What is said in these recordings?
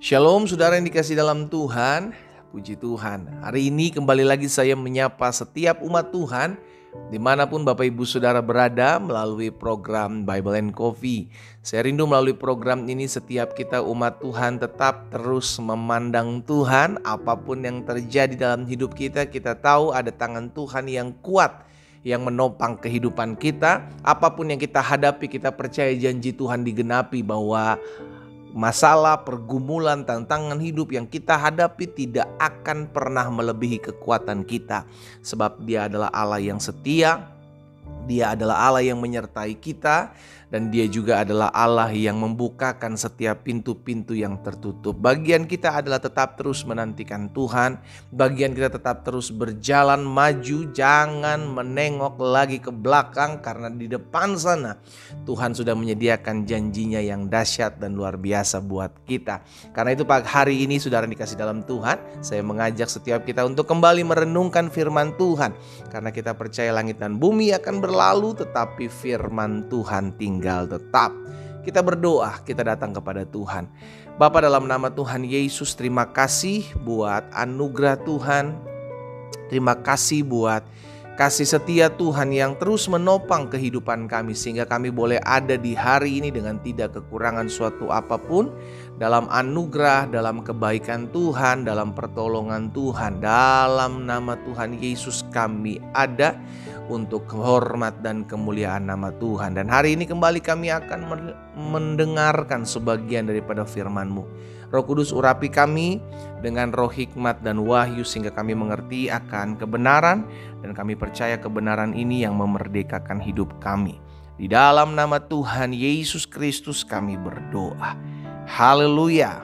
Shalom saudara yang dikasih dalam Tuhan, puji Tuhan. Hari ini kembali lagi saya menyapa setiap umat Tuhan dimanapun Bapak Ibu Saudara berada melalui program Bible and Coffee. Saya rindu melalui program ini setiap kita umat Tuhan tetap terus memandang Tuhan. Apapun yang terjadi dalam hidup kita, kita tahu ada tangan Tuhan yang kuat yang menopang kehidupan kita. Apapun yang kita hadapi, kita percaya janji Tuhan digenapi bahwa masalah, pergumulan, tantangan hidup yang kita hadapi tidak akan pernah melebihi kekuatan kita. Sebab Dia adalah Allah yang setia, Dia adalah Allah yang menyertai kita, dan Dia juga adalah Allah yang membukakan setiap pintu-pintu yang tertutup. Bagian kita adalah tetap terus menantikan Tuhan. Bagian kita tetap terus berjalan maju, jangan menengok lagi ke belakang, karena di depan sana Tuhan sudah menyediakan janjinya yang dahsyat dan luar biasa buat kita. Karena itu pagi hari ini saudara dikasih dalam Tuhan, saya mengajak setiap kita untuk kembali merenungkan firman Tuhan. Karena kita percaya langit dan bumi akan berlalu, tetapi firman Tuhan tinggal tetap. Kita berdoa, kita datang kepada Tuhan. Bapa, dalam nama Tuhan Yesus, terima kasih buat anugerah Tuhan. Terima kasih buat kasih setia Tuhan yang terus menopang kehidupan kami, sehingga kami boleh ada di hari ini dengan tidak kekurangan suatu apapun. Dalam anugerah, dalam kebaikan Tuhan, dalam pertolongan Tuhan. Dalam nama Tuhan Yesus kami ada untuk hormat dan kemuliaan nama Tuhan. Dan hari ini kembali kami akan mendengarkan sebagian daripada firman-Mu. Roh Kudus, urapi kami dengan roh hikmat dan wahyu sehingga kami mengerti akan kebenaran, dan kami percaya kebenaran ini yang memerdekakan hidup kami. Di dalam nama Tuhan Yesus Kristus kami berdoa. Haleluya.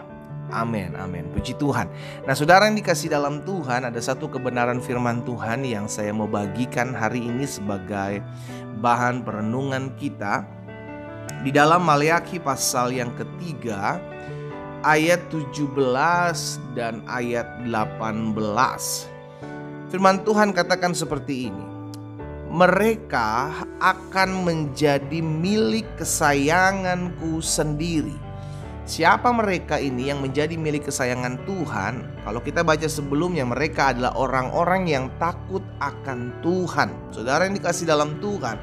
Amin, amin. Puji Tuhan. Nah, saudara yang dikasih dalam Tuhan, ada satu kebenaran firman Tuhan yang saya mau bagikan hari ini sebagai bahan perenungan kita. Di dalam Maleakhi pasal yang ketiga, ayat 17 dan ayat 18. Firman Tuhan katakan seperti ini. Mereka akan menjadi milik kesayanganku sendiri. Siapa mereka ini yang menjadi milik kesayangan Tuhan? Kalau kita baca sebelumnya, mereka adalah orang-orang yang takut akan Tuhan. Saudara yang dikasih dalam Tuhan,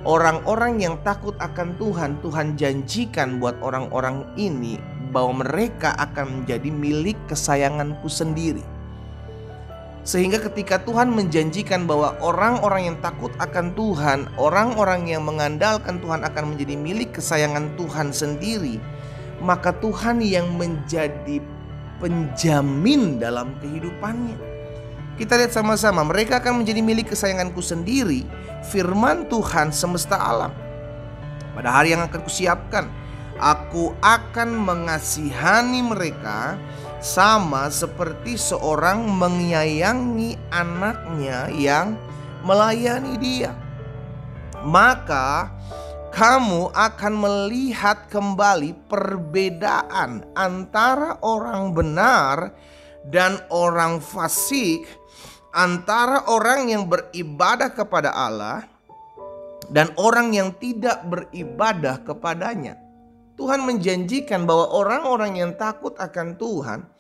orang-orang yang takut akan Tuhan, Tuhan janjikan buat orang-orang ini bahwa mereka akan menjadi milik kesayanganku sendiri. Sehingga ketika Tuhan menjanjikan bahwa orang-orang yang takut akan Tuhan, orang-orang yang mengandalkan Tuhan akan menjadi milik kesayangan Tuhan sendiri, maka Tuhan yang menjadi penjamin dalam kehidupannya. Kita lihat sama-sama, mereka akan menjadi milik kesayanganku sendiri, firman Tuhan semesta alam. Pada hari yang akan kusiapkan, aku akan mengasihani mereka sama seperti seorang menyayangi anaknya yang melayani dia. Maka kamu akan melihat kembali perbedaan antara orang benar dan orang fasik, antara orang yang beribadah kepada Allah dan orang yang tidak beribadah kepadanya. Tuhan menjanjikan bahwa orang-orang yang takut akan Tuhan,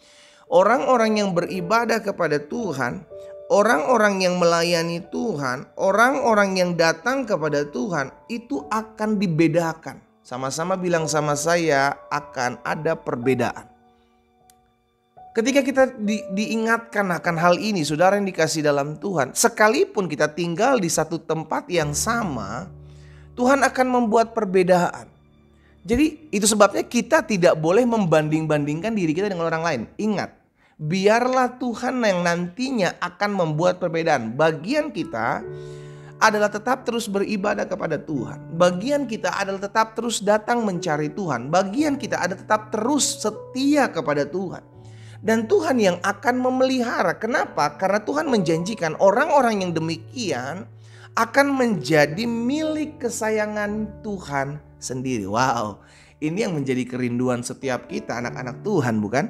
orang-orang yang beribadah kepada Tuhan, orang-orang yang melayani Tuhan, orang-orang yang datang kepada Tuhan, itu akan dibedakan. Sama-sama bilang sama saya, akan ada perbedaan. Ketika kita diingatkan akan hal ini, saudara yang dikasih dalam Tuhan, sekalipun kita tinggal di satu tempat yang sama, Tuhan akan membuat perbedaan. Jadi itu sebabnya kita tidak boleh membanding-bandingkan diri kita dengan orang lain. Ingat, biarlah Tuhan yang nantinya akan membuat perbedaan. Bagian kita adalah tetap terus beribadah kepada Tuhan. Bagian kita adalah tetap terus datang mencari Tuhan. Bagian kita adalah tetap terus setia kepada Tuhan. Dan Tuhan yang akan memelihara. Kenapa? Karena Tuhan menjanjikan orang-orang yang demikian akan menjadi milik kesayangan Tuhan sendiri. Wow, ini yang menjadi kerinduan setiap kita anak-anak Tuhan, bukan?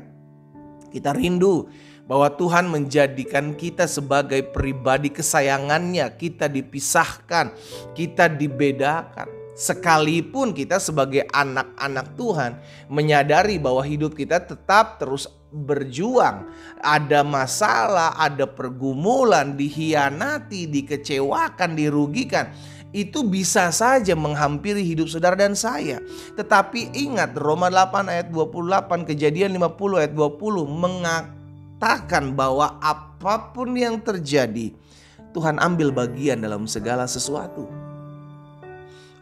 Kita rindu bahwa Tuhan menjadikan kita sebagai pribadi kesayangannya. Kita dipisahkan, kita dibedakan. Sekalipun kita sebagai anak-anak Tuhan menyadari bahwa hidup kita tetap terus berjuang, ada masalah, ada pergumulan, dikhianati, dikecewakan, dirugikan, itu bisa saja menghampiri hidup saudara dan saya. Tetapi ingat, Roma 8 ayat 28, Kejadian 50 ayat 20 mengatakan bahwa apapun yang terjadi, Tuhan ambil bagian dalam segala sesuatu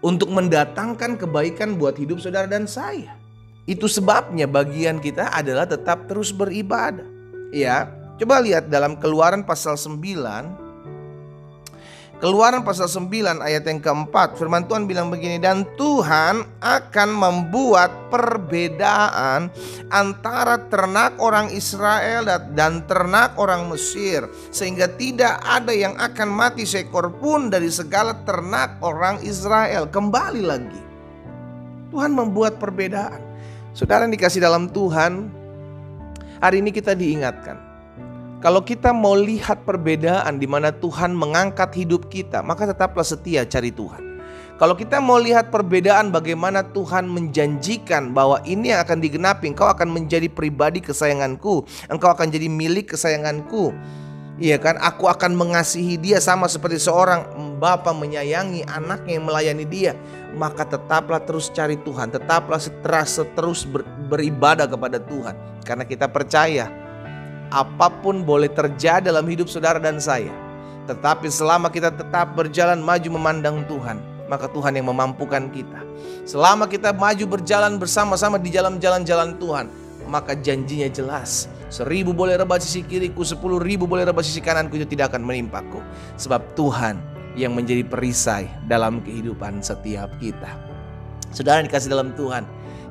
untuk mendatangkan kebaikan buat hidup saudara dan saya. Itu sebabnya bagian kita adalah tetap terus beribadah. Ya, coba lihat dalam Keluaran pasal 9. Keluaran pasal 9 ayat yang keempat, firman Tuhan bilang begini, dan Tuhan akan membuat perbedaan antara ternak orang Israel dan ternak orang Mesir, sehingga tidak ada yang akan mati seekor pun dari segala ternak orang Israel. Kembali lagi, Tuhan membuat perbedaan. Saudara yang dikasih dalam Tuhan, hari ini kita diingatkan, kalau kita mau lihat perbedaan di mana Tuhan mengangkat hidup kita, maka tetaplah setia cari Tuhan. Kalau kita mau lihat perbedaan bagaimana Tuhan menjanjikan bahwa ini yang akan digenapi, engkau akan menjadi pribadi kesayanganku, engkau akan jadi milik kesayanganku. Iya kan, aku akan mengasihi dia sama seperti seorang bapa menyayangi anaknya yang melayani dia. Maka tetaplah terus cari Tuhan, tetaplah terus beribadah kepada Tuhan. Karena kita percaya apapun boleh terjadi dalam hidup saudara dan saya, tetapi selama kita tetap berjalan maju memandang Tuhan, maka Tuhan yang memampukan kita. Selama kita maju berjalan bersama-sama di jalan-jalan Tuhan, maka janjinya jelas. 1000 boleh rebah sisi kiriku, 10.000 boleh rebah sisi kananku, itu tidak akan menimpaku. Sebab Tuhan yang menjadi perisai dalam kehidupan setiap kita. Saudara yang dikasih dalam Tuhan,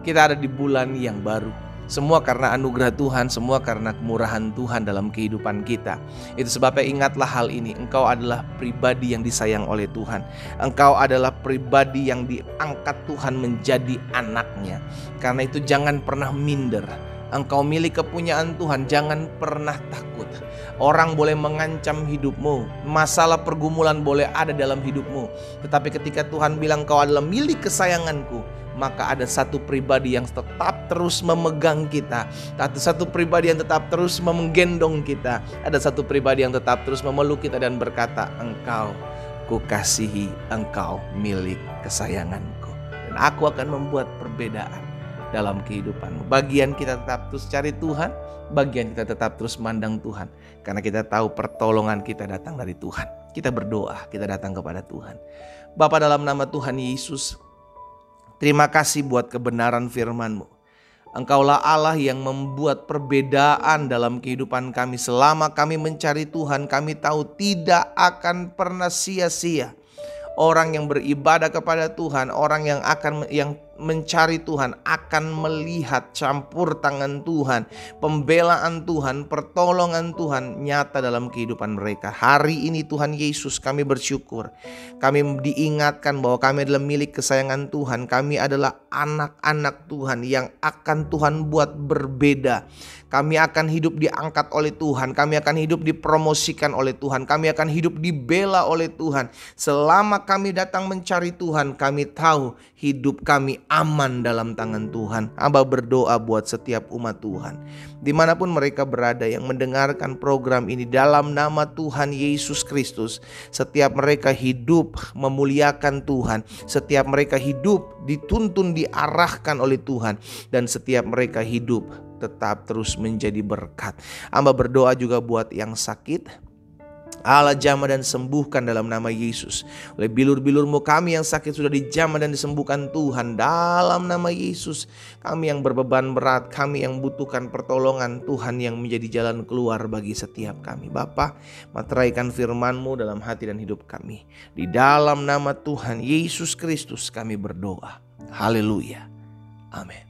kita ada di bulan yang baru. Semua karena anugerah Tuhan, semua karena kemurahan Tuhan dalam kehidupan kita. Itu sebabnya ingatlah hal ini, engkau adalah pribadi yang disayang oleh Tuhan. Engkau adalah pribadi yang diangkat Tuhan menjadi anaknya. Karena itu jangan pernah minder. Engkau milik kepunyaan Tuhan, jangan pernah takut. Orang boleh mengancam hidupmu, masalah pergumulan boleh ada dalam hidupmu, tetapi ketika Tuhan bilang kau adalah milik kesayanganku, maka ada satu pribadi yang tetap terus memegang kita. Ada satu pribadi yang tetap terus menggendong kita. Ada satu pribadi yang tetap terus memeluk kita dan berkata, engkau kukasihi, engkau milik kesayanganku. Dan aku akan membuat perbedaan dalam kehidupanmu. Bagian kita tetap terus cari Tuhan, bagian kita tetap terus mandang Tuhan. Karena kita tahu pertolongan kita datang dari Tuhan. Kita berdoa, kita datang kepada Tuhan. Bapa, dalam nama Tuhan Yesus, terima kasih buat kebenaran firman-Mu. Engkaulah Allah yang membuat perbedaan dalam kehidupan kami. Selama kami mencari Tuhan, kami tahu tidak akan pernah sia-sia. Orang yang beribadah kepada Tuhan, orang yang mencari Tuhan akan melihat campur tangan Tuhan, pembelaan Tuhan, pertolongan Tuhan nyata dalam kehidupan mereka. Hari ini Tuhan Yesus, kami bersyukur. Kami diingatkan bahwa kami adalah milik kesayangan Tuhan. Kami adalah anak-anak Tuhan yang akan Tuhan buat berbeda. Kami akan hidup diangkat oleh Tuhan. Kami akan hidup dipromosikan oleh Tuhan. Kami akan hidup dibela oleh Tuhan. Selama kami datang mencari Tuhan, kami tahu hidup kami aman dalam tangan Tuhan. Aba berdoa buat setiap umat Tuhan, dimanapun mereka berada yang mendengarkan program ini, dalam nama Tuhan Yesus Kristus, setiap mereka hidup memuliakan Tuhan, setiap mereka hidup dituntun, diarahkan oleh Tuhan, dan setiap mereka hidup tetap terus menjadi berkat. Amba berdoa juga buat yang sakit, Allah jamah dan sembuhkan dalam nama Yesus. Oleh bilur-bilur-Mu kami yang sakit sudah dijamah dan disembuhkan Tuhan dalam nama Yesus. Kami yang berbeban berat, kami yang butuhkan pertolongan, Tuhan yang menjadi jalan keluar bagi setiap kami. Bapa, materaikan firman-Mu dalam hati dan hidup kami. Di dalam nama Tuhan Yesus Kristus kami berdoa. Haleluya. Amin.